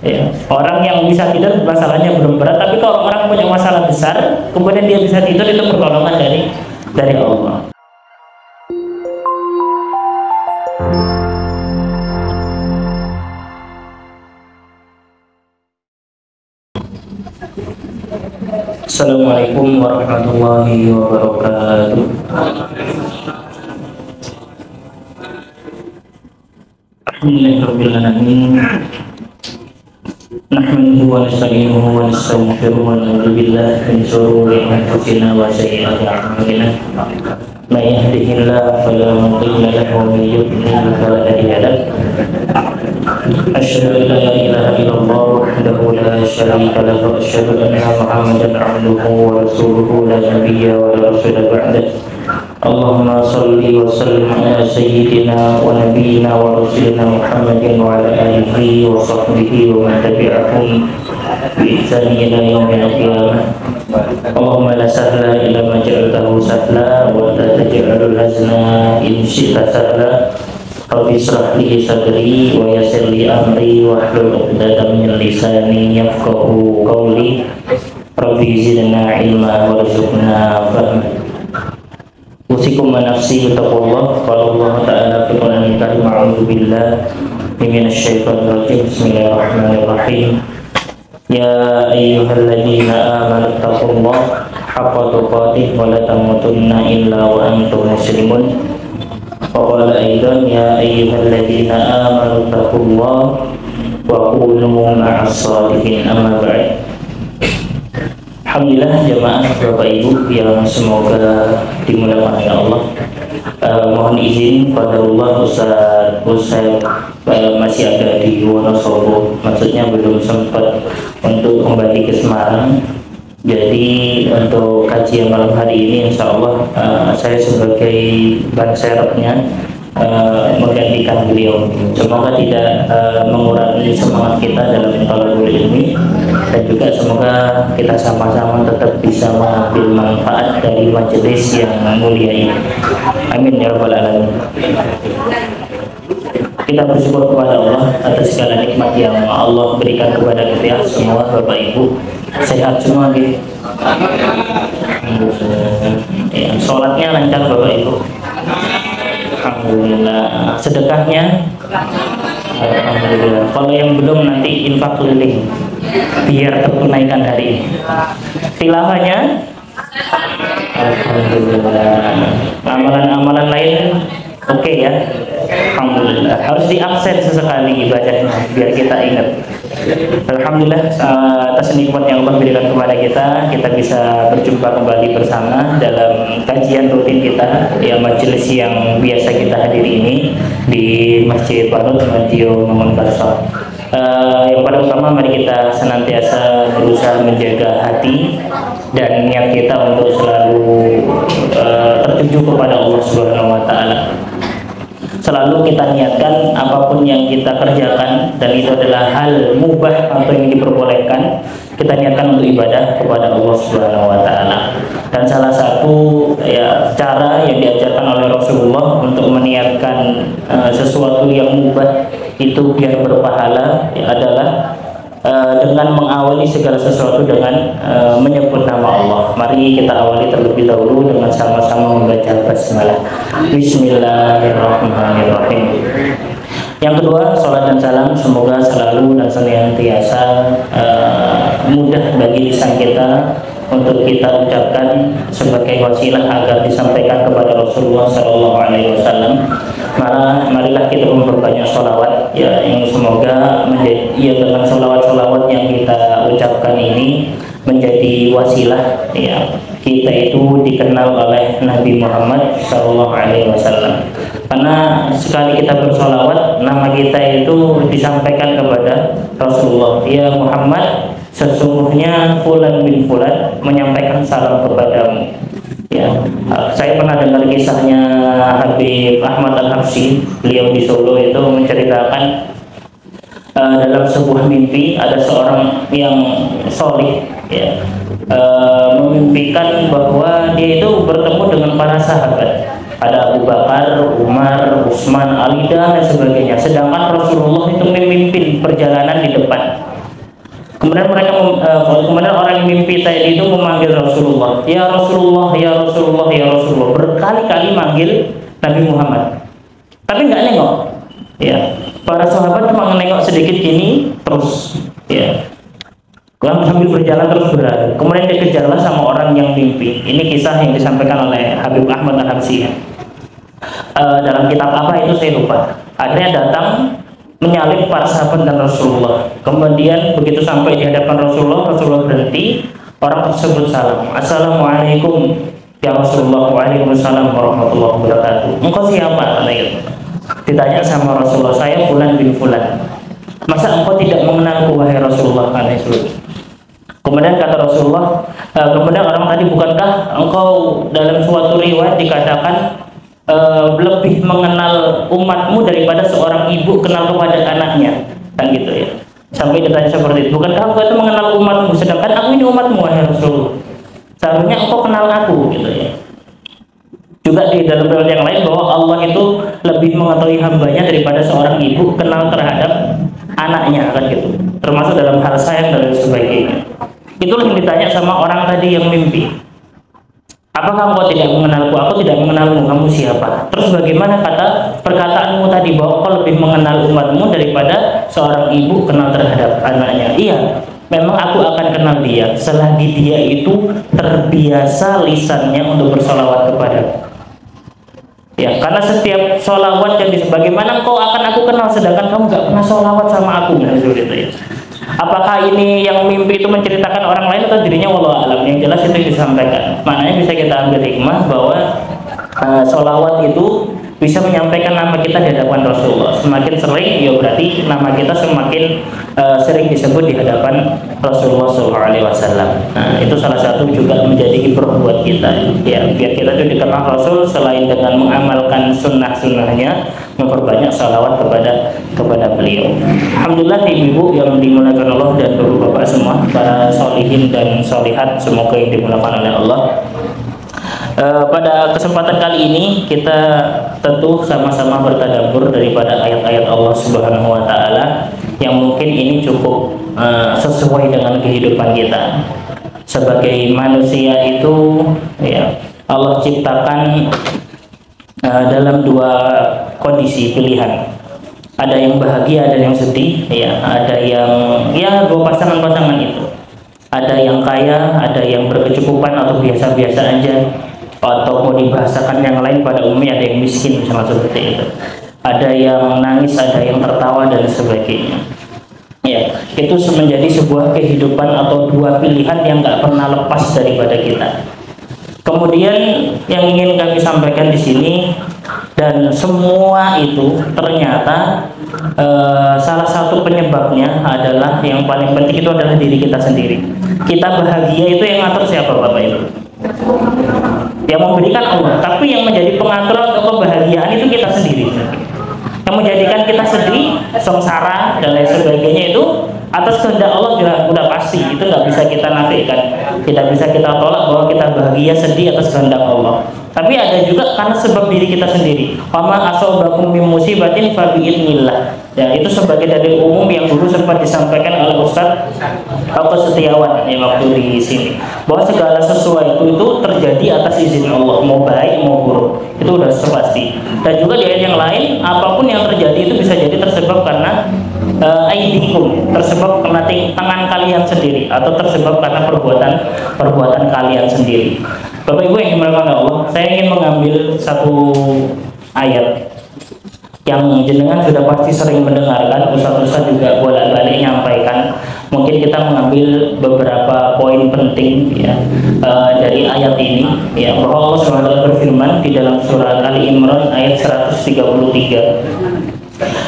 Ya, orang yang bisa tidur masalahnya belum berat, tapi kalau orang punya masalah besar, kemudian dia bisa tidur, itu pertolongan dari Allah. Assalamualaikum warahmatullahi wabarakatuh. Alhamdulillahirrahmanirrahim. Nahmaduhu wa nasta'inuhu wa nastaghfiruhu wa na'udzu billahi min shururi anfusina wa sayyi'ati a'malina. May yahdihillahu fala mudilla lahu wa may yudlil fala hadiya lahu. Asyhadu an la ilaha illallah wahdahu la syarika lahu wa asyhadu anna Muhammadan 'abduhu wa rasuluhu la nabiyya wa la rasula ba'dahu. Allahumma salli wa sallim ala sayyidina wa nabiyyina wa rasulina Muhammadin wa ala alihi wa sahbihi wa man tabi'ahum bi ihsani ila yaumil qiyamah. Allahumma la sahla illa ma ja'altahu sahla wa la taj'alul hazna in syi'ta sahla. Rabbi shrah li sadri wa yassir li amri wa hlul 'uqdatam min lisani yafqahu qawli. Rabbi zidna ilma warzuqna fahma. Usikum wa nafsi bittaqwallah. Qala Allah ta'ala fi Qur'anil Karim, a'udzu billahi minasy syaithanir rajim. Bismillahirrahmanirrahim. Ya ayyuhalladzina amanu taqullaha haqqa tuqatih wa la tamutunna illa wa antum muslimun. Wa qala aidan ya ayyuhalladzina amanu taqullaha wa kunu ma'as shalihin. Amma ba'd. Alhamdulillah jemaah Bapak Ibu yang semoga dimuliakan oleh Allah. Mohon izin pada Allah, Ustaz masih ada di Wonosobo, maksudnya belum sempat untuk kembali ke Semarang. Jadi untuk kajian malam hari ini insya Allah saya sebagai ban serepnya menggantikan beliau. Semoga tidak mengurangi semangat kita dalam thalabul ilmi, dan juga semoga kita sama-sama tetap bisa mengambil manfaat dari majelis yang mulia ini. Amin ya rabbal alamin. Kita bersyukur kepada Allah atas segala nikmat yang Allah berikan kepada kita semua. Bapak Ibu sehat semua gitu. Ya, sholatnya lancar Bapak Ibu. Alhamdulillah. Sedekahnya alhamdulillah. Kalau yang belum nanti infak keliling biar tertunaikan hari ini. Tilawahnya alhamdulillah. Amalan-amalan lain oke ya. Alhamdulillah. Harus diabsen sesekali ibadahnya biar kita ingat. Alhamdulillah atas nikmat yang Allah berikan kepada kita bisa berjumpa kembali bersama dalam kajian rutin kita, ya majelis yang biasa kita hadiri ini di Masjid Panut Radio Mangun Karso. Yang pada utama mari kita senantiasa berusaha menjaga hati dan niat kita untuk selalu tertuju kepada Allah Subhanahu wa taala. Selalu kita niatkan apapun yang kita kerjakan, dan itu adalah hal mubah atau yang diperbolehkan, kita niatkan untuk ibadah kepada Allah Subhanahu wa taala. Dan salah satu ya cara yang diajarkan oleh Rasulullah untuk meniatkan sesuatu yang mubah itu biar berpahala ya, adalah dengan mengawali segala sesuatu dengan menyebut nama Allah. Mari kita awali terlebih dahulu dengan sama-sama membaca basmalah. Bismillahirrahmanirrahim. Yang kedua, salat dan salam semoga selalu dan senantiasa mudah bagi lisan kita untuk kita ucapkan sebagai wasilah agar disampaikan kepada Rasulullah SAW. Marilah kita memperbanyak sholawat ya, yang semoga menjadi ya, dengan sholawat yang kita ucapkan ini menjadi wasilah ya, kita itu dikenal oleh Nabi Muhammad SAW. Karena sekali kita bersholawat, nama kita itu disampaikan kepada Rasulullah. Ya Muhammad, sesungguhnya fulan bin fulan menyampaikan salam kepadamu. Ya, saya pernah dengar kisahnya Habib Ahmad Al-Habsyi. Beliau di Solo itu menceritakan dalam sebuah mimpi ada seorang yang solih ya, memimpikan bahwa dia itu bertemu dengan para sahabat. Ada Abu Bakar, Umar, Utsman, Ali dan sebagainya. Sedangkan Rasulullah itu memimpin perjalanan di depan. Kemudian kemudian orang yang mimpi tadi itu memanggil Rasulullah, ya Rasulullah, ya Rasulullah, ya Rasulullah, berkali-kali manggil Nabi Muhammad, tapi nggak nengok. Ya, para sahabat cuma nengok sedikit gini terus, ya. Kurang sambil berjalan terus berlari. Kemudian dikejarlah sama orang yang mimpi. Ini kisah yang disampaikan oleh Habib Ahmad Al-Habsyi. Dalam kitab apa itu saya lupa. Akhirnya datang menyalip para sahabat dan Rasulullah. Kemudian begitu sampai di hadapan Rasulullah, Rasulullah berhenti. Orang tersebut salam, Assalamualaikum ya Rasulullah. Waalaikumsalam warahmatullahi wabarakatuh. Engkau siapa? Ditanya sama Rasulullah, saya Fulan bin Fulan. Masa engkau tidak mengenalku wahai Rasulullah? Kemudian kata Rasulullah, kemudian orang tadi, bukankah engkau dalam suatu riwayat dikatakan lebih mengenal umatmu daripada seorang ibu kenal kepada anaknya, kan gitu ya. Sampai ditanya seperti itu, bukankah engkau itu mengenal umatmu, sedangkan aku ini umatmu wahai Rasulullah, seharusnya engkau kenal aku, gitu ya. Juga di dalam riwayat yang lain bahwa Allah itu lebih mengetahui hambanya daripada seorang ibu kenal terhadap anaknya, kan gitu, termasuk dalam hal sayang dan sebagainya. Itulah yang ditanya sama orang tadi yang mimpi, apakah engkau tidak mengenalku? Aku tidak mengenalmu, kamu siapa? Terus bagaimana perkataanmu tadi bahwa kau lebih mengenal umatmu daripada seorang ibu kenal terhadap anaknya? Iya, memang aku akan kenal dia selagi dia itu terbiasa lisannya untuk bersolawat kepadaku. Ya, karena setiap solawat yang bagaimana kau akan aku kenal sedangkan kamu gak pernah solawat sama aku, nah, seperti itu ya. Apakah ini yang mimpi itu menceritakan orang lain atau dirinya, wallahu alam. Yang jelas itu disampaikan. Maknanya bisa kita ambil hikmah bahwa solawat itu bisa menyampaikan nama kita di hadapan Rasulullah. Semakin sering, ya berarti nama kita semakin sering disebut di hadapan Rasulullah SAW. Nah, itu salah satu juga menjadi ibrah buat kita. Ya, biar kita itu dikenal Rasul selain dengan mengamalkan sunnah-sunnahnya, memperbanyak salawat kepada beliau. Alhamdulillah ibu yang dimuliakan Allah dan bapak-bapak semua, para solihin dan solihat, semoga yang dimuliakan oleh Allah. Pada kesempatan kali ini kita tentu sama-sama bertadabbur daripada ayat-ayat Allah Subhanahu wa taala yang mungkin ini cukup sesuai dengan kehidupan kita. Sebagai manusia itu ya Allah ciptakan dalam dua kondisi pilihan. Ada yang bahagia, ada yang sedih, ya, ada yang ya dua pasangan-pasangan itu. Ada yang kaya, ada yang berkecukupan atau biasa-biasa aja. Atau mau dibahasakan yang lain pada umumnya ada yang miskin, sama seperti itu. Ada yang nangis, ada yang tertawa dan sebagainya. Ya, itu menjadi sebuah kehidupan atau dua pilihan yang nggak pernah lepas daripada kita. Kemudian yang ingin kami sampaikan di sini, dan semua itu ternyata salah satu penyebabnya adalah yang paling penting itu adalah diri kita sendiri. Kita bahagia itu yang ngatur siapa, Bapak Ibu? Yang memberikan Allah, tapi yang menjadi pengatur atau kebahagiaan itu kita sendiri. Yang menjadikan kita sedih, sengsara dan lain sebagainya itu atas kehendak Allah juga udah pasti, itu nggak bisa kita nafikan, tidak bisa kita tolak bahwa kita bahagia sedih atas kehendak Allah. Tapi ada juga karena sebab diri kita sendiri. Wama asobakum min musibatin fa biidznillah. Ya, itu sebagai dalil umum yang dulu sempat disampaikan oleh Ustaz Aku Setiawan ya, waktu di sini, bahwa segala sesuatu itu terjadi atas izin Allah, mau baik mau buruk, itu udah pasti. Dan juga di ayat yang lain, apapun yang terjadi itu bisa jadi tersebab karena aidikum, tersebab karena tangan kalian sendiri, atau tersebab karena perbuatan kalian sendiri. Bapak Ibu yang dimuliakan Allah, saya ingin mengambil satu ayat yang jenengan sudah pasti sering mendengarkan, Ustaz-ustaz juga bolak-balik nyampaikan. Mungkin kita mengambil beberapa poin penting ya, dari ayat ini ya, bahwa Allah SWT berfirman di dalam surat Ali Imran ayat 133.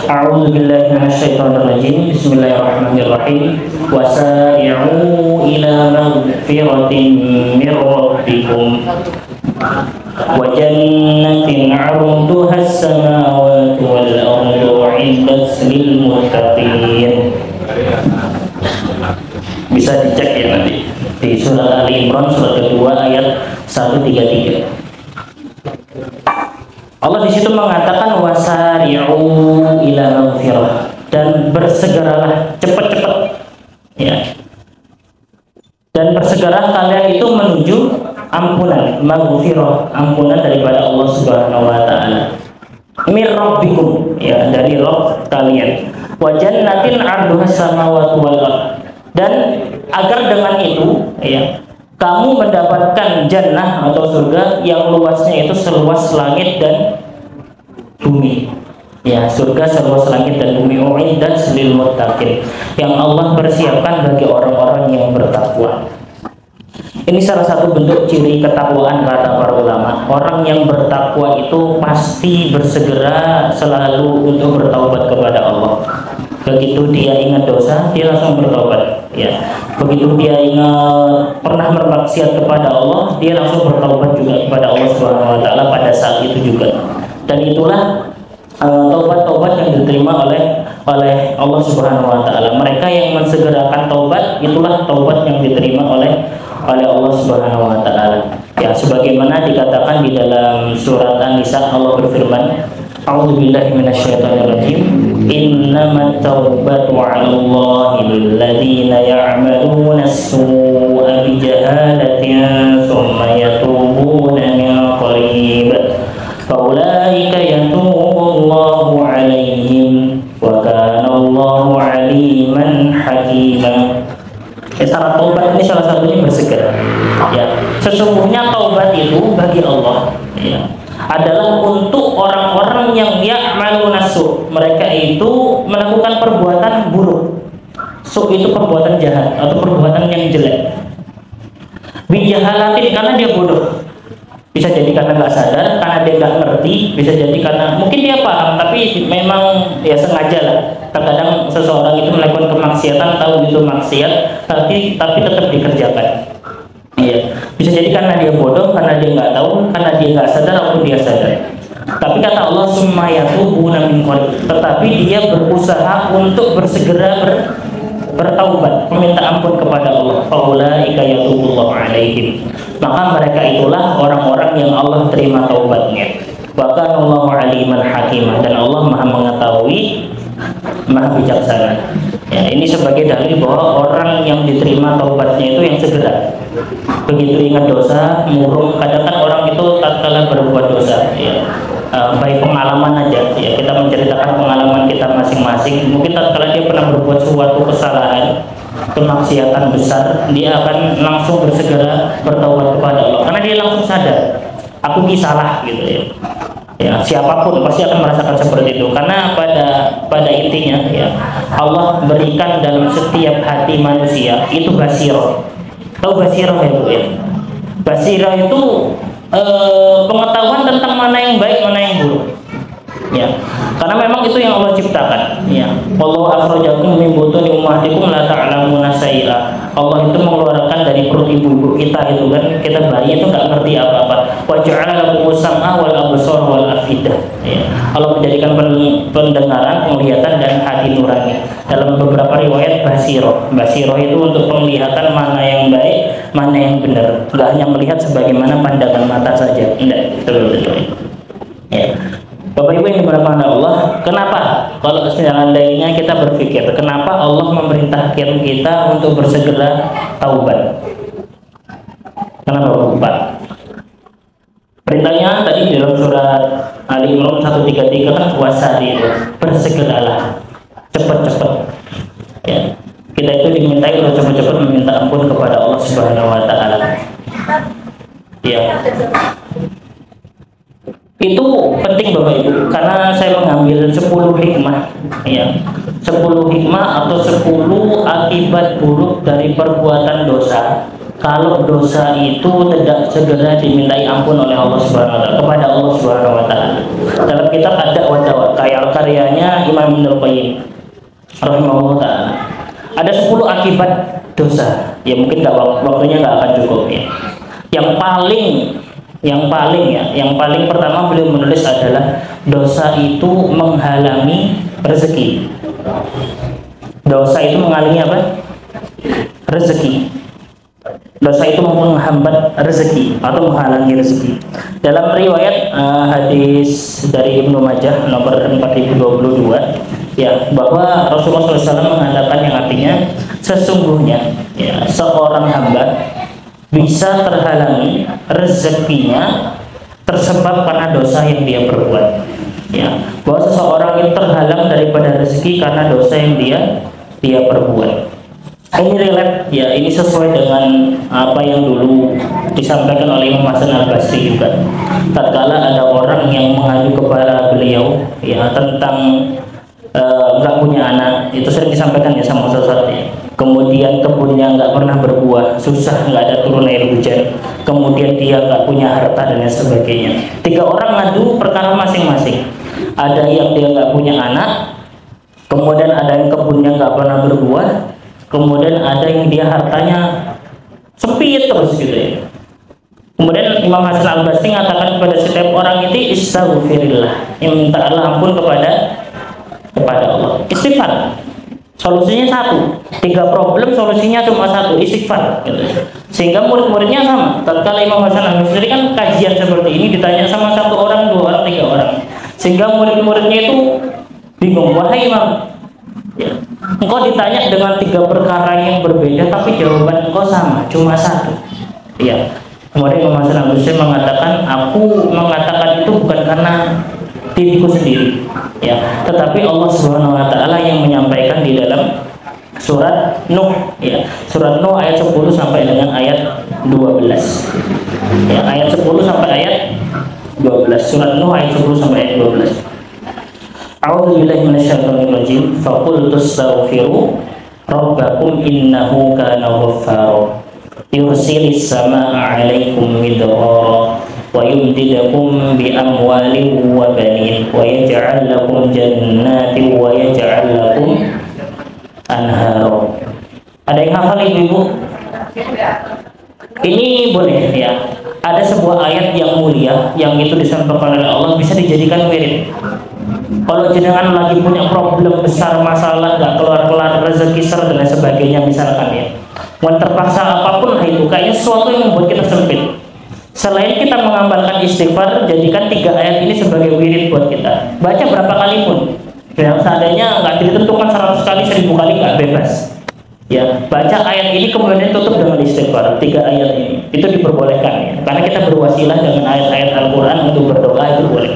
A'udzu billahi minasyaitonir rajim. Bismillahirrahmanirrahim. Wasari'u ila maghfiratin mir rabbikum wa jannatin 'arduha as-samawati wal ardu 'iddat lil muttaqin. Bisa dicek ya nanti di surat Ali Imran surat kedua ayat 133. Allah di situ mengatakan wasari'u ila maghfirah, dan bersegeralah, cepat-cepat ya, Dan bersegera kalian itu menuju ampunan, maghfirah, ampunan daripada Allah Subhanahu wa taala. Mir rabbikum, ya, dari Rabb kalian. Wa jannatin 'arduhas samawati wal ardh. Dan agar dengan itu, ya, kamu mendapatkan jannah atau surga yang luasnya itu seluas langit dan bumi. Ya, surga seluas langit dan bumi, dan lil muttaqin, yang Allah persiapkan bagi orang-orang yang bertakwa. Ini salah satu bentuk ciri ketakwaan kata para ulama. Orang yang bertakwa itu pasti bersegera selalu untuk bertaubat kepada Allah. Begitu dia ingat dosa, dia langsung bertaubat. Ya, begitu dia ingat pernah bermaksiat kepada Allah, dia langsung bertaubat juga kepada Allah Subhanahu wa taala pada saat itu juga. Dan itulah taubat-taubat yang diterima oleh Allah Subhanahu wa taala. Mereka yang mensegerakan taubat, itulah taubat yang diterima oleh Allah Subhanahu wa taala. Ya, sebagaimana dikatakan di dalam surat An-Nisa, Allah berfirman, A'udzubillahi minasyaitonirrajim. Innamat taubatu 'alallahi lilladzina ya'maluna as-su'a bijahalatin tsumma yatubuna min qarib. Faulaika yatubullahu 'alaihim wa kana Allahu 'aliman hakima. Syarat taubat ini salah satunya bersegera. Ya, sesungguhnya taubat itu bagi Allah, ya, adalah untuk orang-orang yang ya'maluna su'. Mereka itu melakukan perbuatan buruk. Su' itu perbuatan jahat atau perbuatan yang jelek. Bijahalatin, karena dia bodoh. Bisa jadi karena nggak sadar, karena dia nggak ngerti, bisa jadi karena mungkin dia paham tapi memang ya sengaja lah. Terkadang seseorang itu melakukan kemaksiatan, tahu itu maksiat, tapi tetap dikerjakan. Iya, bisa jadi karena dia bodoh, karena dia nggak tahu, karena dia nggak sadar ataupun dia sadar. Tapi kata Allah, summa yatubuna min qarib, tetapi dia berusaha untuk bersegera bertaubat, meminta ampun kepada Allah. Faulaika yatubullahu alaihim, maka mereka itulah orang-orang yang Allah terima taubatnya. Wa kana Allahu aliman hakimah, dan Allah Maha mengetahui, Maha bijaksana. Ya, ini sebagai dalil bahwa orang yang diterima taubatnya itu yang segera. Begitu ingat dosa, murung. Kadang kan orang itu tatkala berbuat dosa, ya, baik pengalaman aja, ya, kita menceritakan pengalaman kita masing-masing. Mungkin tatkala dia pernah berbuat suatu kesalahan, kemaksiatan besar, dia akan langsung bersegera bertaubat kepada Allah, karena dia langsung sadar, aku ini salah, gitu ya. Ya, siapapun pasti akan merasakan seperti itu, karena pada intinya, ya, Allah berikan dalam setiap hati manusia itu basirah. Tahu basirah itu, ya? Basirah itu pengetahuan tentang mana yang baik, mana yang buruk. Ya, karena memang itu yang Allah ciptakan. Ya, Allah akhrajakum min butuni ummahatikum la ta'lamuna syai'a. Allah itu mengeluarkan dari perut ibu-ibu kita itu kan, kita bayi itu nggak ngerti apa-apa. Wa ja'ala lakum sam'a wal absar wal afidah. Ya, Allah menjadikan pendengaran, penglihatan dan hati nurani. Dalam beberapa riwayat basirah. Basirah itu untuk penglihatan mana yang baik, mana yang benar. Nggak hanya melihat sebagaimana pandangan mata saja. Tidak, betul-betul. Ya. Bapak Ibu yang dimuliakan Allah, kenapa kalau seandainya kita berpikir, kenapa Allah memerintahkan kita untuk bersegera taubat? Kenapa Bapak? Perintahnya tadi dalam surat Ali Imran 133 kan, wasari itu, bersegeralah, cepat-cepat. Ya, kita itu dimintai untuk cepat-cepat meminta ampun kepada Allah Subhanahu wa taala. Ya. Itu penting Bapak Ibu, karena saya mengambil 10 hikmah, ya, 10 hikmah atau 10 akibat buruk dari perbuatan dosa kalau dosa itu tidak segera dimintai ampun oleh Allah Subhanahu wa taala, kepada Allah Subhanahu wa taala. Dalam kitab Ad-Da'wah karyanya Imam Ibnu Qayyim rahimahullah taala, ada 10 akibat dosa. Ya mungkin waktunya nggak akan cukup, ya. Yang paling pertama beliau menulis adalah dosa itu menghalangi rezeki. Dosa itu menghalangi apa? Rezeki. Dosa itu menghambat rezeki atau menghalangi rezeki. Dalam riwayat hadis dari Ibnu Majah nomor 4022, ya, bahwa Rasulullah SAW mengatakan yang artinya, sesungguhnya ya, seorang hamba bisa terhalangi rezekinya tersebab karena dosa yang dia perbuat. Ya, bahwa seseorang itu terhalang daripada rezeki karena dosa yang dia perbuat. Ini relate ya, ini sesuai dengan apa yang dulu disampaikan oleh Imam Hasan Al-Basri juga. Tatkala ada orang yang mengadu kepada beliau ya tentang nggak punya anak, itu sering disampaikan ya sama sesuatu ya. Kemudian kebunnya nggak pernah berbuah, susah, nggak ada turun air hujan. Kemudian dia nggak punya harta dan lain sebagainya. 3 orang ngadu perkara masing-masing. Ada yang dia nggak punya anak, kemudian ada yang kebunnya nggak pernah berbuah, kemudian ada yang dia hartanya sempit terus gitu ya. Kemudian Imam Hasan Al-Basri mengatakan kepada setiap orang itu istaghfirillah, yang minta Allah ampun kepada Allah. Istighfar. Solusinya satu. 3 problem solusinya cuma satu, istighfar gitu. Sehingga murid-muridnya sama. Tatkala Imam Hasan Al-Basri kan kajian seperti ini ditanya sama 1 orang, 2 orang, 3 orang. Sehingga murid-muridnya itu bingung, wahai Imam, ya, engkau ditanya dengan 3 perkara yang berbeda tapi jawaban engkau sama, cuma satu. Ya. Kemudian Imam Hasan Al-Basri mengatakan, aku mengatakan itu bukan karena diriku sendiri, ya, tetapi Allah Subhanahu wa taala yang menyampaikan di dalam surat Nuh, ya. Surat Nuh ayat 10 sampai dengan ayat 12. Ya, ayat 10 sampai ayat 12. Surat Nuh ayat 10 sampai ayat 12. A'udzu billahi minasyaitonir rajim. Faqultu astaghfiru rabbakum innahu kana ghaffara. Yursilis samaa'a 'alaikum midrara wa yumdidukum bi amwalin wa banin wa yaj'al lakum jannatin wa yaj'al lakum anhara. Ada yang hafal ibu-ibu? Ini boleh ya. Ada sebuah ayat yang mulia yang itu disampaikan oleh Allah bisa dijadikan wirid. Kalau jenengan lagi punya problem besar, masalah nggak keluar-keluar, rezeki ser dan sebagainya misalkan ya, mau terpaksa apapun itu, kayaknya sesuatu yang membuat kita sempit. Selain kita mengamalkan istighfar, jadikan 3 ayat ini sebagai wirid buat kita. Baca berapa kali pun. Ya, seadanya nggak ditentukan 100 kali, 1000 kali nggak bebas. Ya, baca ayat ini kemudian tutup dengan istighfar. 3 ayat ini itu diperbolehkan ya. Karena kita berwasilah dengan ayat-ayat Al-Quran untuk berdoa, itu boleh.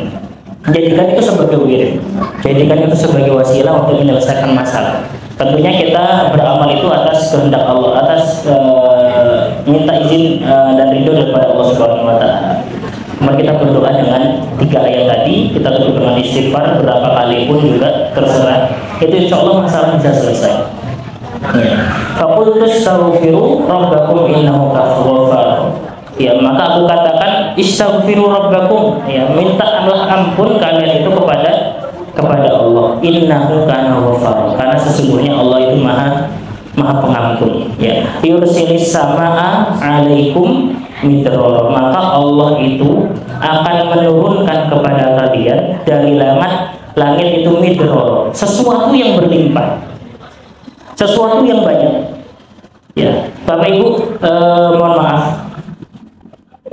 Jadikan itu sebagai wirid. Jadikan itu sebagai wasilah untuk menyelesaikan masalah. Tentunya kita beramal itu atas kehendak Allah, atas minta izin dan ridho daripada Allah Subhanahu wa taala. Mari kita berdoa dengan 3 ayat tadi, kita tutup dengan istighfar berapa kali pun juga terserah. Itu insya Allah masalah bisa selesai. Ya. Faqultu astaghfiru rabbakum innahu ghafur. Ya, maka aku katakan istaghfiru rabbakum, ya, mintalah ampun kalian itu kepada Allah. Innahu kana ghafar, karena sesungguhnya Allah itu maha pengampun, ya. Yursilis samaa 'alaikum midrara, maka Allah itu akan menurunkan kepada kalian dari langit itu midrara, sesuatu yang berlimpah, sesuatu yang banyak. Ya, Bapak Ibu, mohon maaf.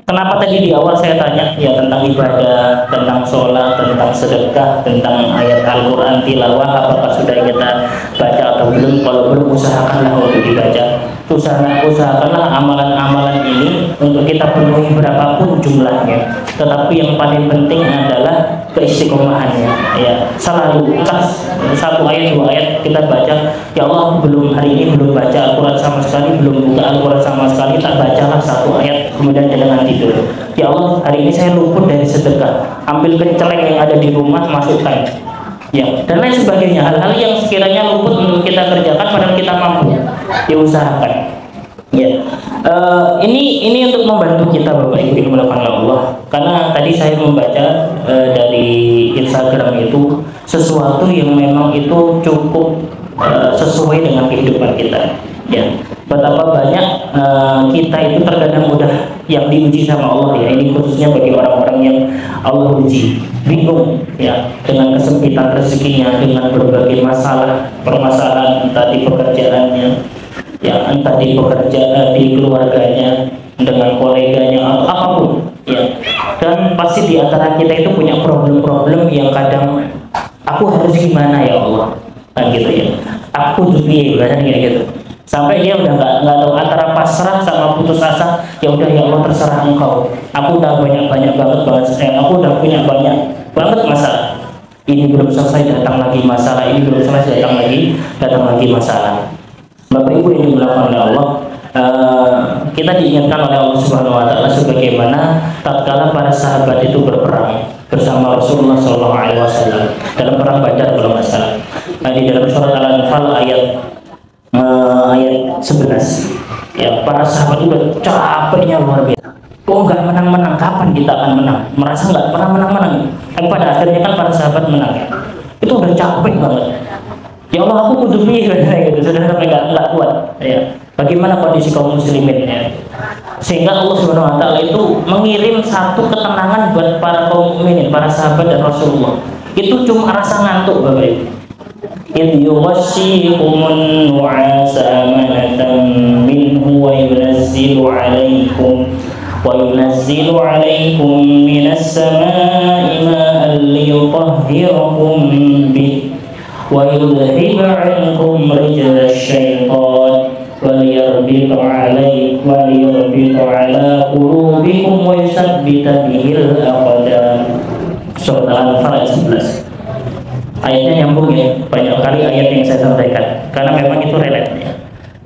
Kenapa tadi di awal saya tanya ya tentang ibadah, tentang sholat, tentang sedekah, tentang ayat Al-Quran tilawah, apakah sudah kita baca atau belum? Kalau belum, usahakanlah untuk dibaca. Usahakanlah amalan-amalan ini untuk kita penuhi berapapun jumlahnya. Tetapi yang paling penting adalah keistiqomahannya. Ya, selalu entah 1 ayat 2 ayat kita baca. Ya Allah, hari ini belum baca Al-Quran sama sekali, belum buka Al-Quran sama sekali, tak bacalah 1 ayat kemudian jangan tidur. Ya Allah, hari ini saya luput dari sedekah, ambil kenceleng yang ada di rumah masukkan, ya, dan lain sebagainya. Hal-hal yang sekiranya luput untuk kita kerjakan padahal kita mampu, diusahakan. Ya, ini untuk membantu kita Bapak Ibu yang melakukan Allah. Karena tadi saya membaca dari Instagram itu sesuatu yang memang itu cukup sesuai dengan kehidupan kita. Ya, betapa banyak kita itu terkadang mudah yang diuji sama Allah ya. Ini khususnya bagi orang-orang yang Allah uji, bingung ya dengan kesempitan rezekinya, dengan berbagai permasalahan entah di pekerjaannya, ya entah di keluarganya, dengan koleganya atau apapun ya. Dan pasti di antara kita itu punya problem-problem yang kadang aku harus gimana ya Allah, kan gitu ya. Aku dupi bahasanya gitu. Sampai dia udah nggak tahu antara pasrah sama putus asa. Ya udah, ya Allah terserah engkau. Aku udah banyak banget aku udah punya banyak banget masalah. Ini belum selesai datang lagi masalah, ini belum selesai datang lagi masalah. Bapak Ibu yang dimuliakan oleh Allah, kita diingatkan oleh Allah Subhanahu Wa Taala sebagaimana tatkala para sahabat itu berperang bersama Rasulullah Shallallahu Alaihi Wasallam dalam perang Badar kalau nggak salah. Di dalam surat Al-Anfal ayat 11, ya, para sahabat itu capeknya luar biasa. Kok nggak menang-menang? Kapan kita akan menang? Merasa nggak pernah menang-menang. Tapi pada akhirnya kan para sahabat menang. Itu udah capek banget. Ya Allah, aku kudu piye gitu. Sudah sampai nggak kuat. Ya. Bagaimana kondisi kaum muslimin? Ya. Sehingga Allah Subhanahu Wa Taala itu mengirim satu ketenangan buat para kaum mukminin, para sahabat dan Rasulullah. Itu cuma rasa ngantuk, Bapak Ibu. إذ يغشيكم النعاس أمنة منه وينزل عليكم من السماء ماء ليطهركم به ويذهب عنكم رجز الشيطان وليربط على قلوبكم ويثبت به الأقدام. Surat Al-Anfal ayat 11. Ayatnya nyambung ya, banyak kali ayat yang saya sampaikan karena memang itu relate ya.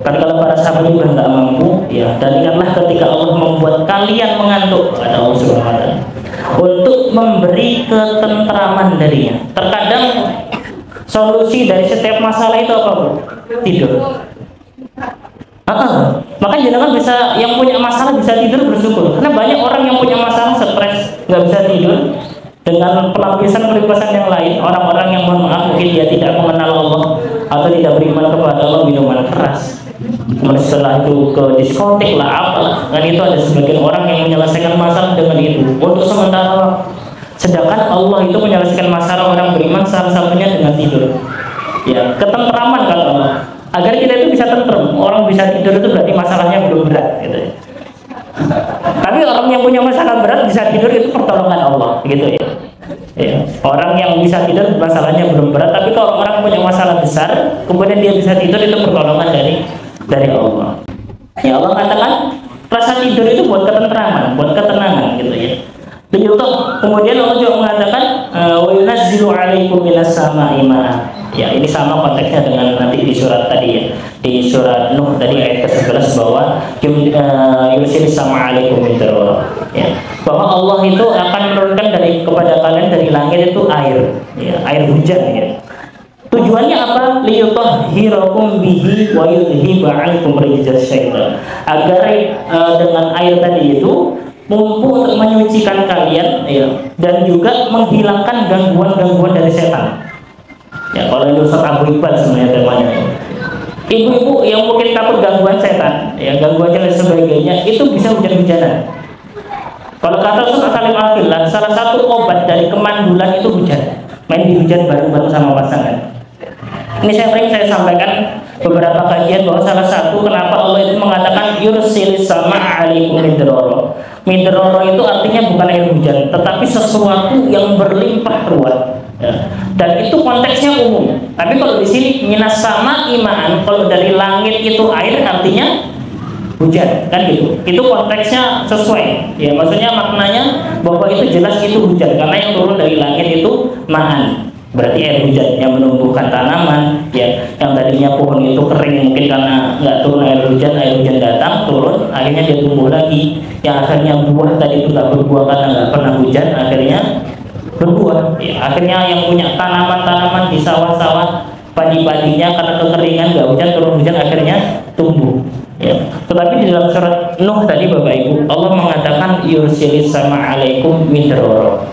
Karena kalau para sahabat juga nggak mampu ya, dan ingatlah ketika Allah membuat kalian mengantuk, ada Allah Subhanahu Wa Taala untuk memberi ketentraman darinya. Terkadang solusi dari setiap masalah itu apa, Bu? Tidur. Maka jangan bisa yang punya masalah bisa tidur bersyukur, karena banyak orang yang punya masalah stres nggak bisa tidur. Dengan pelampiasan yang lain, orang-orang yang mohon maaf mungkin dia tidak mengenal Allah atau tidak beriman kepada Allah, minuman keras, kemudian setelah itu ke diskotik lah apalah, kan itu ada sebagian orang yang menyelesaikan masalah dengan itu untuk sementara. Sedangkan Allah itu menyelesaikan masalah orang beriman salah satunya dengan tidur. Ya, ketentraman kalau Allah. Agar kita itu bisa tentrem, orang bisa tidur itu berarti masalahnya belum berat gitu ya. Tapi orang yang punya masalah berat bisa tidur itu pertolongan Allah gitu ya. Ya. Orang yang bisa tidur masalahnya belum berat, tapi kalau orang punya masalah besar kemudian dia bisa tidur itu pertolongan dari Allah. Ya, Allah katakan rasa tidur itu buat ketentraman, buat ketenangan gitu ya. Kemudian Allah juga mengatakan wa yunazzilu 'alaikum minas sama'i ma'an. Ya, ini sama konteksnya dengan nanti di surat tadi ya. Di surat Nuh tadi ayat ke-11 bahwa yursilis sama 'alaikum midrara. Ya, bahwa Allah itu akan menurunkan kepada kalian dari langit itu air, ya, air hujan ya. Tujuannya apa? Liyutahhirakum bihi wa yudhiba 'ankum rijzas syaitan. Agar dengan air tadi itu mampu untuk menyucikan kalian ya, dan juga menghilangkan gangguan-gangguan dari setan. Ya, kalau ini Ustaz Abu Iqbal sebenarnya temanya. Ibu-ibu yang mungkin takut gangguan setan, ya, gangguan dan sebagainya, itu bisa hujan-hujanan. Kalau kata Ustaz Salim Al-Fillah, salah satu obat dari kemandulan itu hujan. Main di hujan bareng-bareng sama pasangan. Ini saya sampaikan beberapa kajian bahwa salah satu kenapa Allah itu mengatakan yursilis sama 'alaikum midrara. Midrara itu artinya bukan air hujan, tetapi sesuatu yang berlimpah ruah. Ya. Dan itu konteksnya umum. Tapi kalau di sini minas sama iman, kalau dari langit itu air artinya hujan, kan gitu. Itu konteksnya sesuai. Ya, maksudnya maknanya bahwa itu jelas itu hujan karena yang turun dari langit itu ma'an. Berarti air hujan yang menumbuhkan tanaman, ya, yang tadinya pohon itu kering mungkin karena nggak turun air hujan datang turun, akhirnya dia tumbuh lagi. Yang akhirnya buah tadi itu nggak berbuah karena nggak pernah hujan, akhirnya berbuah. Ya, akhirnya yang punya tanaman-tanaman di sawah-sawah, padi-padinya karena kekeringan nggak hujan, turun hujan akhirnya tumbuh. Ya. Tetapi di dalam surat Nuh tadi Bapak Ibu, Allah mengatakan yursilis sama 'alaikum midrara.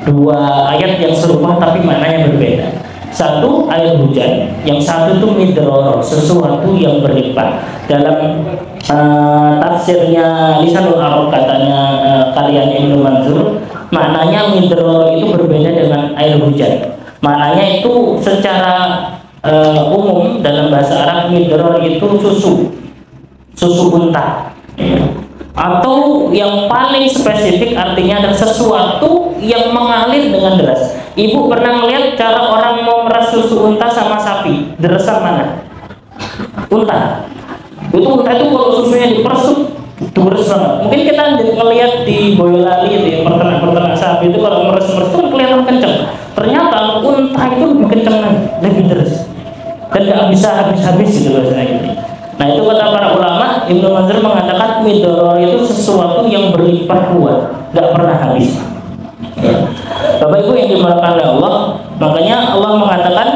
Dua ayat yang serupa tapi maknanya berbeda. Satu air hujan, yang satu itu midrara, sesuatu yang berlimpah. Dalam tafsirnya Lisanul Arab katanya kalian Ibnu Manzur, maknanya midrara itu berbeda dengan air hujan. Maknanya itu secara umum dalam bahasa Arab midrara itu susu unta. Atau yang paling spesifik artinya adalah sesuatu yang mengalir dengan deras. Ibu pernah melihat cara orang mau meras susu unta sama sapi, deresan mana? Unta. Itu unta itu kalau susunya dipersut terus banget. Mungkin kita ngelihat di Boyolali, di peternak sapi itu kalau meres-meres itu kan kelihatan kenceng. Ternyata unta itu lebih kenceng lagi, lebih deras, dan nggak bisa habis-habis gitu rasanya gitu. Nah itu kata para ulama, Ibnu Mazhar mengatakan midoror itu sesuatu yang berlimpah ruah, nggak pernah habis. Ya. Bapak Ibu yang dimuliakan oleh Allah, makanya Allah mengatakan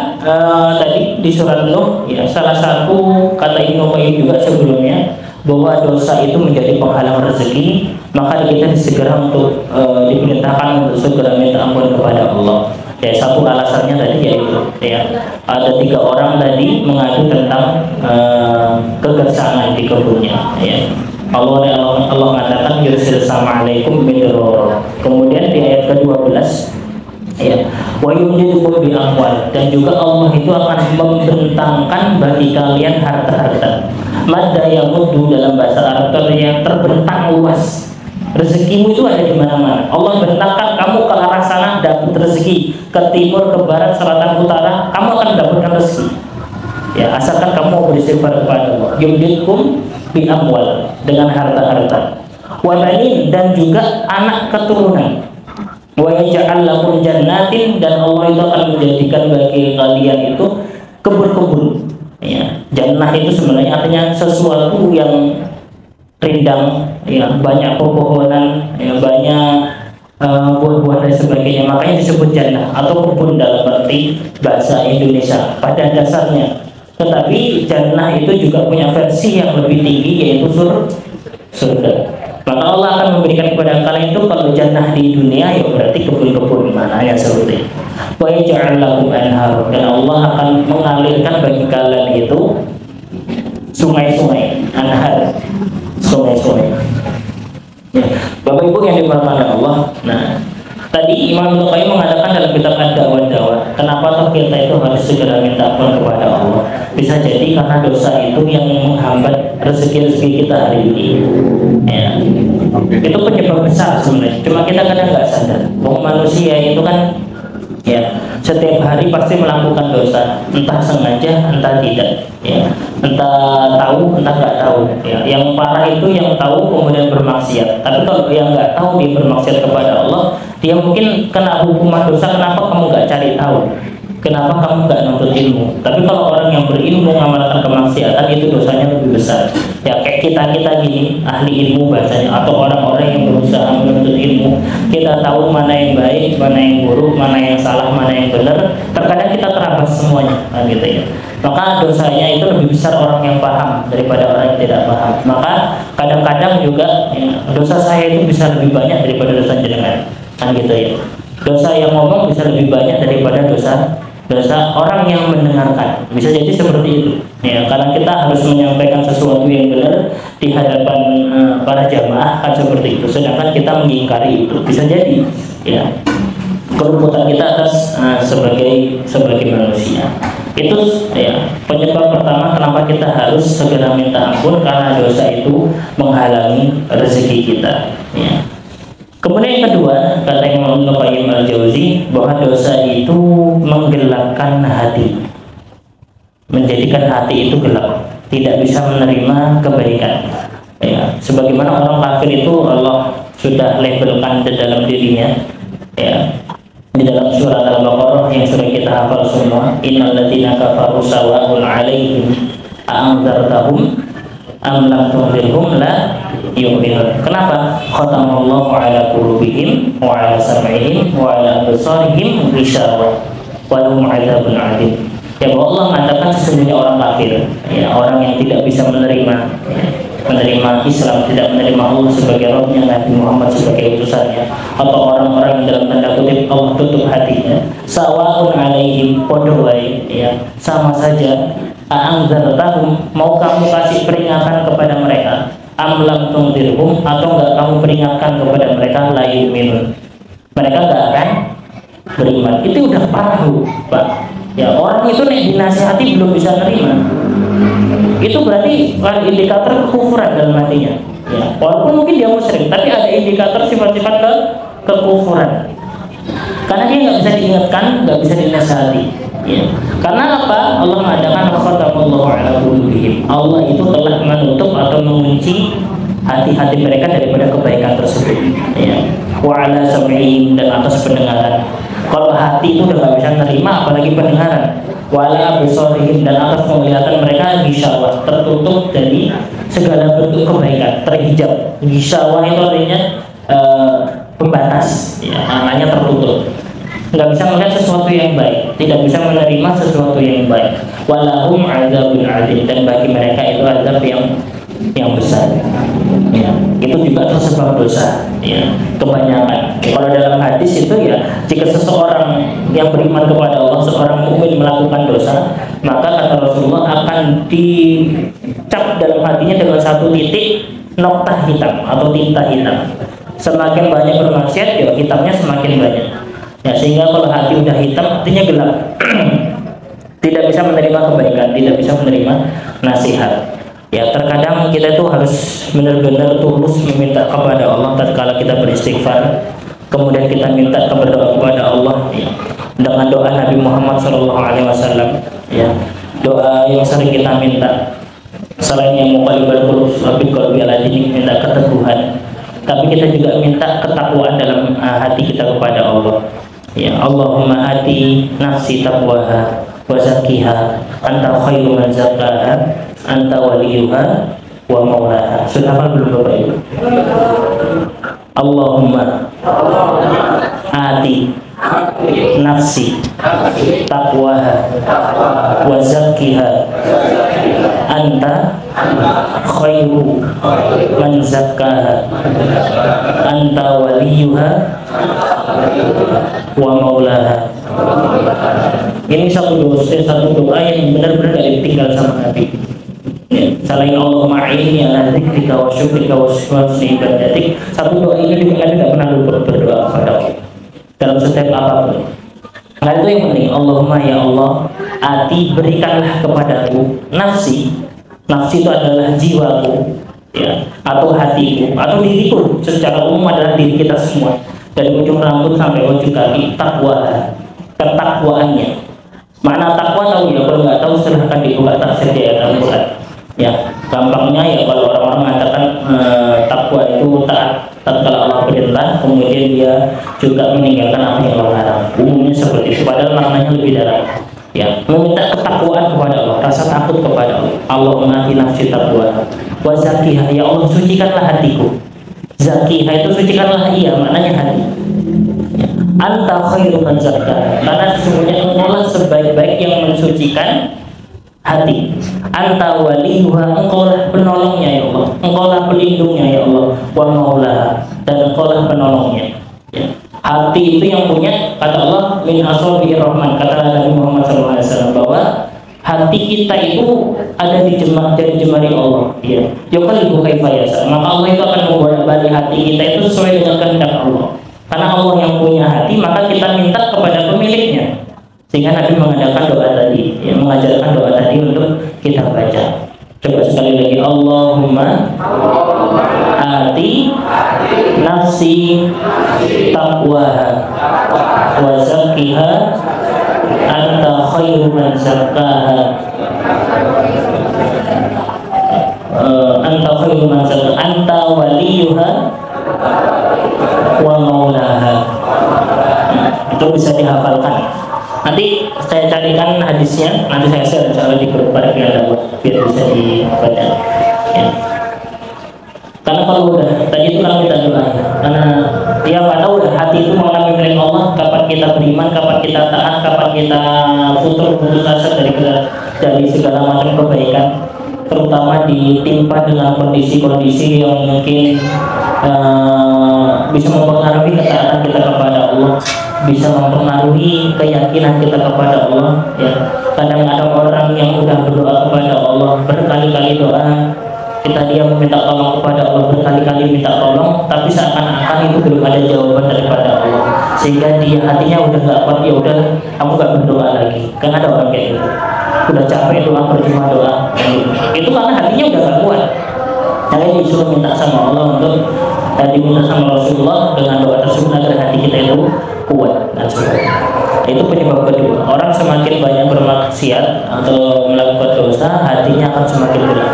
tadi di surat Nuh, ya, salah satu kata Ibnu Qayyim juga sebelumnya, bahwa dosa itu menjadi penghalang rezeki, maka kita segera untuk diperintahkan untuk segera minta ampun kepada Allah. Ya, satu alasannya tadi yaitu, ya, ada 3 orang tadi mengadu tentang kegersangan di kebunnya, ya. Allah mengatakan yursil sama alaikum midror. Kemudian di ayat ke-12, ya, wa yumdidukum bi amwal, dan juga Allah itu akan membentangkan bagi kalian harta-harta. Madda yang mudu dalam bahasa Arab yang terbentang luas. Rezekimu itu ada di mana-mana. Allah bentangkan kamu ke arah sana dapat rezeki, ke timur, ke barat, selatan, utara, kamu akan mendapatkan rezeki. Ya, asalkan kamu beristighfar kepada Allah. Yumdidukum bi amwal, dengan harta-harta. Wa banin, dan juga anak keturunan. Wa yaj'al lakum jannatin, dan Allah itu akan menjadikan bagi kalian itu kebun-kebun. Ya, jannah itu sebenarnya artinya sesuatu yang rindang, ya, banyak pepohonan, ya, banyak buah-buah dan sebagainya. Makanya disebut jannah atau kebun dalam arti bahasa Indonesia pada dasarnya. Tetapi jannah itu juga punya versi yang lebih tinggi, yaitu surga. Maka Allah akan memberikan kepada kalian itu, kalau jannah di dunia ya berarti kebun-kebun mana ya seperti itu. Wa yaj'al lakum anhar, dan Allah akan mengalirkan bagi kalian itu sungai-sungai, anhar, sungai-sungai. Ya. Bapak Ibu yang dimuliakan oleh Allah. Nah, tadi Imam Ibnu Qayyim mengatakan dalam kitab Ad-Da'wah, kenapa toh kita itu harus segera minta ampun kepada Allah? Bisa jadi karena dosa itu yang menghambat rezeki-rezeki kita hari ini. Ya. Itu penyebab besar sebenarnya. Cuma kita kadang nggak sadar bahwa manusia itu kan, ya, setiap hari pasti melakukan dosa, entah sengaja, entah tidak, ya, entah tahu, entah nggak tahu. Ya. Yang parah itu yang tahu kemudian bermaksiat. Tapi kalau yang nggak tahu dia bermaksiat kepada Allah, dia mungkin kena hukuman dosa. Kenapa kamu nggak cari tahu? Kenapa kamu nggak nuntut ilmu? Tapi kalau orang yang berilmu mengamalkan kemaksiatan, itu dosanya lebih besar. Ya, kayak kita gini, ahli ilmu bahasanya, atau orang-orang yang berusaha menuntut ilmu, kita tahu mana yang baik, mana yang buruk, mana yang salah, mana yang benar. Terkadang kita terabas semuanya, kan, gitu ya. Maka dosanya itu lebih besar orang yang paham daripada orang yang tidak paham. Maka kadang-kadang juga, ya, dosa saya itu bisa lebih banyak daripada dosa jenengan, kan, gitu ya. Dosa yang ngomong bisa lebih banyak daripada dosa orang yang mendengarkan. Bisa jadi seperti itu, ya, karena kita harus menyampaikan sesuatu yang benar di hadapan para jamaah, kan, seperti itu. Sedangkan kita mengingkari itu, bisa jadi, ya, keruputan kita atas sebagai manusia. Itu, ya, penyebab pertama kenapa kita harus segera minta ampun, karena dosa itu menghalangi rezeki kita, ya. Kemudian yang kedua, kata Imam Ibnu Qayyim al-Jauzi, bahwa dosa itu menggelapkan hati, menjadikan hati itu gelap, tidak bisa menerima kebaikan. Ya, sebagaimana orang kafir itu Allah sudah labelkan di dalam dirinya, ya, di dalam surat Al-Baqarah yang sering kita hafal semua, innal ladzina kafaru sawa'un 'alaihim a'anzartahum am lam tunzirhum la yu'minun. Kenapa? Khatamallahu ala qulubihim wa ala sam'ihim wa ala absarihim ghishawah wa lahum 'adzabun 'adzim. Ya, bahwa Allah mengatakan sesungguhnya orang kafir, ya, orang yang tidak bisa menerima Islam, tidak menerima Allah sebagai Rabbnya, Nabi Muhammad sebagai utusannya, atau orang-orang yang dalam tanda kutip Allah tutup hatinya, sawa'un 'alaihim, podowai, ya, sama saja. A'anzartahum, mau kamu kasih peringatan kepada mereka, am lam tunzirhum, atau enggak kamu peringatkan kepada mereka, la yu'minun, mereka enggak akan beriman. Itu udah parah, Pak. Ya, orang itu nek dinasihati belum bisa nerima, itu berarti indikator kekufuran dalam hatinya. Ya, walaupun mungkin dia musyrik, tapi ada indikator sifat-sifat kekufuran. Karena dia nggak bisa diingatkan, nggak bisa dinasihati. Ya. Karena apa? Allah mengatakan khatamallahu ala qulubihim. Allah itu telah menutup atau mengunci hati-hati mereka daripada kebaikan tersebut. Ya. Wa ala sam'ihim, dan atas pendengaran. Kalau hati itu udah nggak bisa menerima, apalagi pendengaran. Wa ala absarihim, dan atas penglihatan mereka gisawah, tertutup dari segala bentuk kebaikan, terhijab. Gisawah itu artinya pembatas, ya, maknanya tertutup. Nggak bisa melihat sesuatu yang baik, tidak bisa menerima sesuatu yang baik. Walahum adzabun adzim, dan bagi mereka itu azab yang besar. Ya, itu juga tersebab dosa. Ya, kebanyakan. Kalau dalam hadis itu ya, jika seseorang yang beriman kepada Allah, seorang mukmin melakukan dosa, maka kata Rasulullah akan dicap dalam hatinya dengan satu titik noktah hitam atau tinta hitam. Semakin banyak bermaksiat, ya hitamnya semakin banyak. Ya, sehingga kalau hati udah hitam, artinya gelap. Tidak bisa menerima kebaikan, tidak bisa menerima nasihat. Ya, terkadang kita tuh harus benar-benar tulus meminta kepada Allah tatkala kita beristighfar. Kemudian kita minta berdoa kepada Allah, ya, dengan doa Nabi Muhammad SAW. Ya, doa yang sering kita minta. Selain yang muqallibal qulub tsabbit qalbi ala dinik, minta keteguhan, tapi kita juga minta ketakwaan dalam hati kita kepada Allah. Ya, Allahumma ati nafsi taqwaha wa zakkiha anta khairu man zakkaha anta waliyuha wa maulaha. Sudah hafal belum Bapak Ibu? Allahumma ati nafsi taqwaha wa zakkiha anta khairu man zakkaha anta waliyuha wa maulaha. Ini satu doa yang benar-benar gak ditinggal sama Nabi. Ya, selain Allahumma a'inni ala dzikrika wa syukrika wa husni ibadatik, satu doa ini juga Nabi gak pernah lupa berdoa kepada Allah dalam setiap apapun. Nah, itu yang penting. Allahumma ya Allah, ati berikanlah kepadaku nafsi. Nafsi itu adalah jiwaku, ya, atau hatiku, atau diriku. Secara umum adalah diri kita semua, dari ujung rambut sampai ujung kaki. Takwa, ketakwaannya. Makna takwa tahu ya? Kalau nggak tahu silahkan dibuka tafsir di ayat Al-Quran. Ya, gampangnya ya kalau orang-orang mengatakan takwa itu taat tatkala Allah perintah, kemudian dia juga meninggalkan apa yang Allah larang. Umumnya seperti itu, padahal maknanya lebih dalam. Ya, meminta ketakwaan kepada Allah, rasa takut kepada Allah. Allahumma ati nafsi taqwa wa zakkiha, ya Allah sucikanlah hatiku. Zakkiha itu sucikanlah, iya maknanya hati. Ya. Anta khairu man zakkaha, karena sesungguhnya engkaulah sebaik-baik yang mensucikan hati. Anta waliyuha, engkaulah penolongnya ya Allah, engkaulah pelindungnya ya Allah, wa maulaha, dan engkaulah penolongnya. Ya. Hati itu yang punya, kata Allah, min asabi'ir rahman, kata Nabi Muhammad SAW, bahwa hati kita itu ada di jemari Allah. Ya, yuqallibu kaifa yasha, maka Allah itu akan membolak-balik hati kita itu sesuai dengan kehendak Allah. Karena Allah yang punya hati, maka kita minta kepada pemiliknya. Sehingga Nabi mengadakan doa tadi, ya, mengajarkan doa tadi untuk kita baca. Coba sekali lagi, Allahumma ati nafsi taqwaha wa zakkiha anta khairu man zakkaha anta khairu man zakkaha anta waliyuha wa maulaha. Itu bisa dihafalkan. Nanti saya carikan hadisnya, nanti saya share insya Allah di grup pada biar bisa dibaca. Ya. Karena kalau udah tadi itu kalau kita doa, karena dia nggak tahu udah hati itu mengalami milik Allah. Kapan kita beriman, kapan kita taat, kapan kita putus asa dari segala macam kebaikan, terutama ditimpa dengan kondisi-kondisi yang mungkin bisa mempengaruhi ketaatan kita kepada Allah, bisa mempengaruhi keyakinan kita kepada Allah. Ya, kadang ada orang yang udah berdoa kepada Allah berkali-kali doa, kita dia meminta tolong kepada Allah berkali-kali minta tolong, tapi seakan-akan itu belum ada jawaban daripada Allah, sehingga dia hatinya udah nggak kuat, ya udah aku nggak berdoa lagi. Kan ada orang kayak gitu, udah capek doa, percuma doa, itu karena hatinya udah nggak kuat. Jadi disuruh minta sama Allah untuk diminta sama Rasulullah dengan doa tersebut agar hati kita itu kuat dan sebagainya. Itu penyebab kedua. Orang semakin banyak bermaksiat atau melakukan dosa, hatinya akan semakin gelap.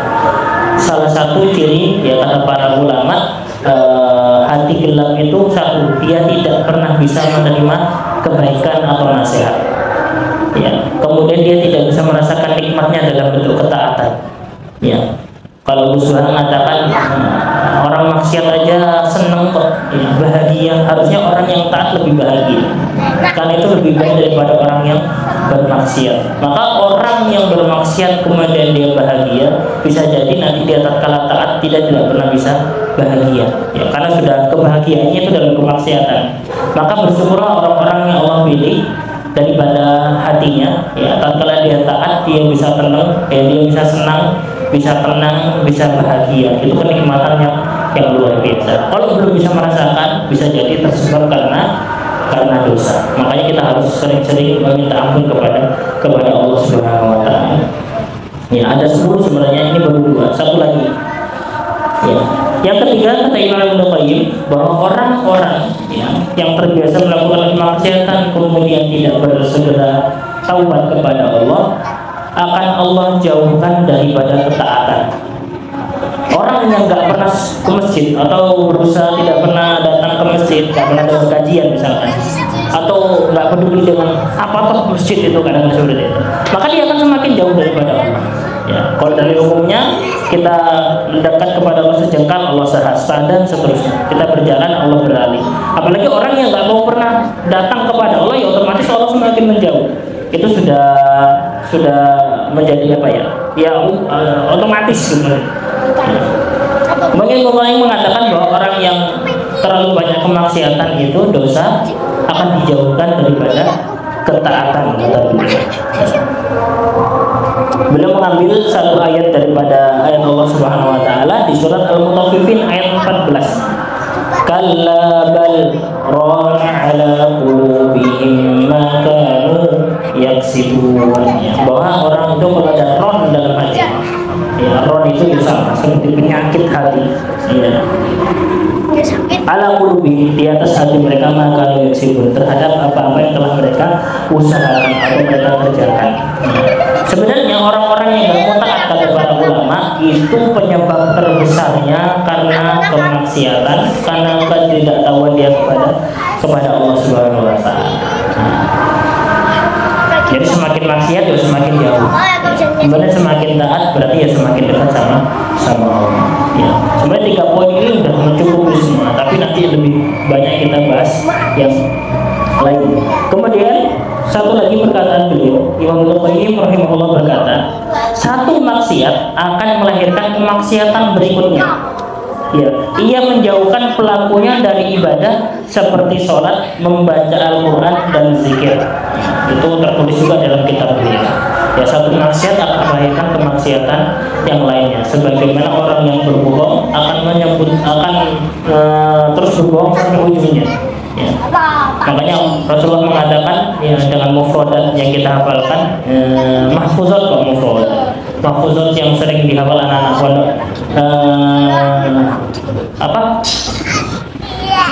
Salah satu ciri ya kata para ulama, hati gelap itu satu, dia tidak pernah bisa menerima kebaikan atau nasihat. Ya, kemudian dia tidak bisa merasakan nikmatnya dalam bentuk ketaatan. Ya, kalau Gus Burhan mengatakan orang maksiat aja seneng kok, ya, bahagia. Harusnya orang yang taat lebih bahagia, karena itu lebih baik daripada orang yang bermaksiat. Maka orang yang bermaksiat kemudian dia bahagia, bisa jadi nanti dia tatkala taat tidak pernah bisa bahagia. Ya, karena sudah kebahagiaannya itu dalam kemaksiatan. Maka bersyukurlah orang-orang yang Allah pilih daripada hatinya, ya tatkala dia taat dia bisa tenang, ya dia bisa senang, bisa tenang, bisa bahagia. Itu kenikmatan yang luar biasa. Kalau belum bisa merasakan, bisa jadi tersebab karena dosa. Makanya kita harus sering-sering meminta ampun kepada Allah Subhanahu wa taala. Ya, ada 10 sebenarnya, ini baru 2, satu lagi. Ya. Yang ketiga kata Imam Ibnu Qayyim bahwa orang-orang yang terbiasa melakukan kemaksiatan kemudian tidak bersegera taubat kepada Allah, akan Allah jauhkan daripada ketaatan. Orang yang nggak pernah ke masjid atau berusaha tidak pernah datang ke masjid, nggak pernah dengar kajian misalkan, atau nggak peduli dengan apa toh masjid itu kadang seperti itu, maka dia akan semakin jauh daripada Allah. Ya, kalau dari umumnya kita mendekat kepada Allah sejengkal, Allah sehasta dan seterusnya. Kita berjalan, Allah beralih. Apalagi orang yang nggak mau pernah datang kepada Allah, ya otomatis Allah semakin menjauh. Itu sudah menjadi apa ya? Ya otomatis sebenarnya. Mungkin Allah yang mengatakan bahwa orang yang terlalu banyak kemaksiatan itu dosa akan dijauhkan daripada ketaatan. Beliau mengambil satu ayat daripada ayat Allah Subhanahu wa taala di surat Al-Mutaffifin ayat 14. Kalla bal rana ala qulubihim ma kanu yaksibun. Bahwa orang itu kalau ada ron dalam hati. Ya, ron itu sama seperti penyakit hati. Ya. Ala qulubihim, di atas hati mereka maka yaksibun, terhadap apa-apa yang telah mereka usahakan atau mereka kerjakan. Sebenarnya orang-orang yang nggak taat kata para ulama itu penyebab terbesarnya karena kemaksiatan, karena ketidaktahuan dia kepada Allah Subhanahu wa taala. Jadi semakin maksiat ya semakin jauh. Kemudian semakin taat berarti ya semakin dekat sama Allah. Ya. Sebenarnya 3 poin ini sudah mencukupi semua, tapi nanti lebih banyak kita bahas yang lain. Kemudian satu lagi perkataan beliau, Imam Ibnu Qayyim rahimahullah berkata, satu maksiat akan melahirkan kemaksiatan berikutnya. Ya, ia menjauhkan pelakunya dari ibadah seperti sholat, membaca Al-Quran dan zikir. Itu tertulis juga dalam kitab beliau. Ya, satu maksiat akan melahirkan kemaksiatan yang lainnya. Sebagaimana orang yang berbohong akan terus berbohong sampai ujungnya. Ya. Makanya Rasulullah mengatakan ya, dengan mufradat yang kita hafalkan, mahfuzat kok mufradat, mahfuzat yang sering dihafal anak-anak pondok.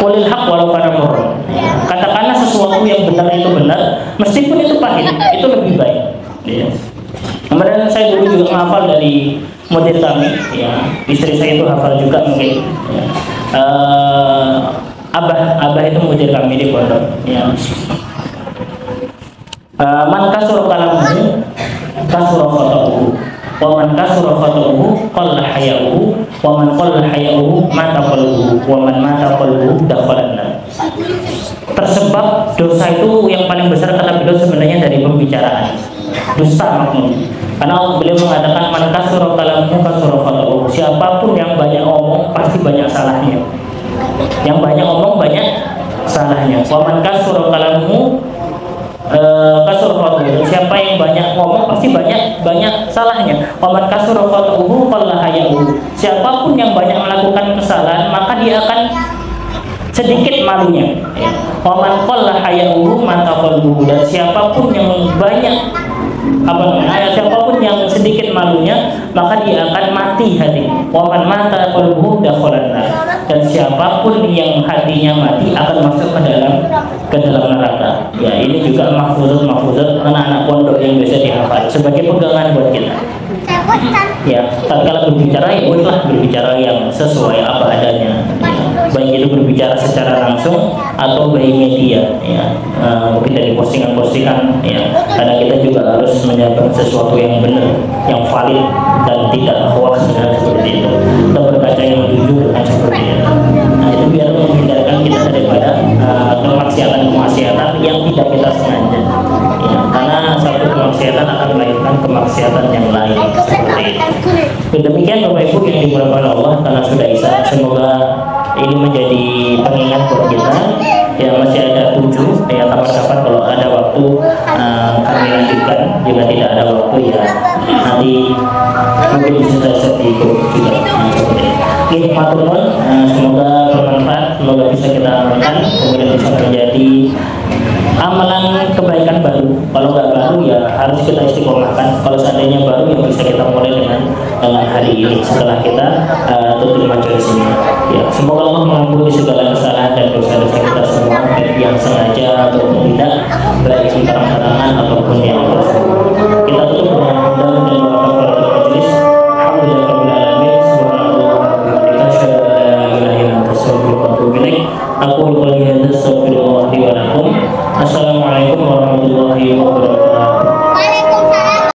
Qulil haq walau kana murran. Katakanlah sesuatu yang benar itu benar, meskipun itu pahit, itu lebih baik. Ya. Kemudian saya dulu juga menghafal dari mudir kami, ya, istri saya itu hafal juga mungkin. Ya. Abah itu mudir kami di pondok. Ya. Man kasur kalamuhu kasur khata'uhu, wa man kasur khata'uhu qalla haya'uhu, wa man qalla haya'uhu mata qalbuhu, wa man mata qalbuhu dakhalan nar. Tersebab dosa itu yang paling besar kata beliau sebenarnya dari pembicaraan. Dusta maknanya. Karena beliau mengatakan man kasur kalamuhu kasur khata'uhu. Siapapun yang banyak omong pasti banyak salahnya. Yang banyak omong banyak salahnya. Wa man kasur kalamuhu kasur khatuhu. Siapa yang banyak ngomong pasti banyak salahnya. Wa man kasur khatuhu qalla haya'uhu. Siapapun yang banyak melakukan kesalahan maka dia akan sedikit malunya. Wa man qalla haya'uhu mata qalbuhu. Dan siapapun yang banyak siapapun yang sedikit malunya maka dia akan mati hati. Wa man mata qalbuhu dakhalan nar. dan siapapun yang hatinya mati akan masuk ke dalam neraka. Ya, ini juga mahfuzat anak-anak pondok yang bisa dihafal sebagai pegangan buat kita. Ya, tatkala berbicara ya bolehlah berbicara yang sesuai apa adanya. Ya, baik itu berbicara secara langsung atau by media. Ya, mungkin dari postingan-postingan. Ya, karena kita juga harus menyampaikan sesuatu yang benar, yang valid dan tidak hoax seperti itu. Kita berkaca yang jujur dan seperti itu. Nah, itu biar menghindarkan kita daripada kemaksiatan yang tidak kita sengaja. Ya, karena satu kemaksiatan akan melahirkan kemaksiatan yang lain seperti itu. Demikian Bapak Ibu yang dimuliakan Allah, karena sudah Isya, semoga ini menjadi pengingat buat kita. Ya, masih ada 7 ya, kapan-kapan kalau ada waktu kami lanjutkan. Jika tidak ada waktu ya nanti mungkin bisa saya di grup juga. Oke, matur nuwun, semoga bermanfaat, semoga bisa kita amalkan, kemudian bisa menjadi amalan kebaikan baru. Kalau nggak baru ya harus kita istiqomahkan. Kalau seandainya baru ya bisa kita mulai dengan hari ini setelah kita tutup majelis ini. Ya, semoga Allah mengampuni segala kesalahan dan dosa-dosa kita semua, baik yang sengaja ataupun tidak, baik yang terang-terangan ataupun yang tersembunyi. Kita tutup dengan hamdan dan doa kafaratul majelis. Alhamdulillahirabbil alamin. Subhanallah wa bihamdihi, asyhadu an la ilaha illa anta, astaghfiruka wa atubu ilaik. Aku qouli hadza, astaghfirullah li wa lakum. Assalamualaikum warahmatullahi wabarakatuh.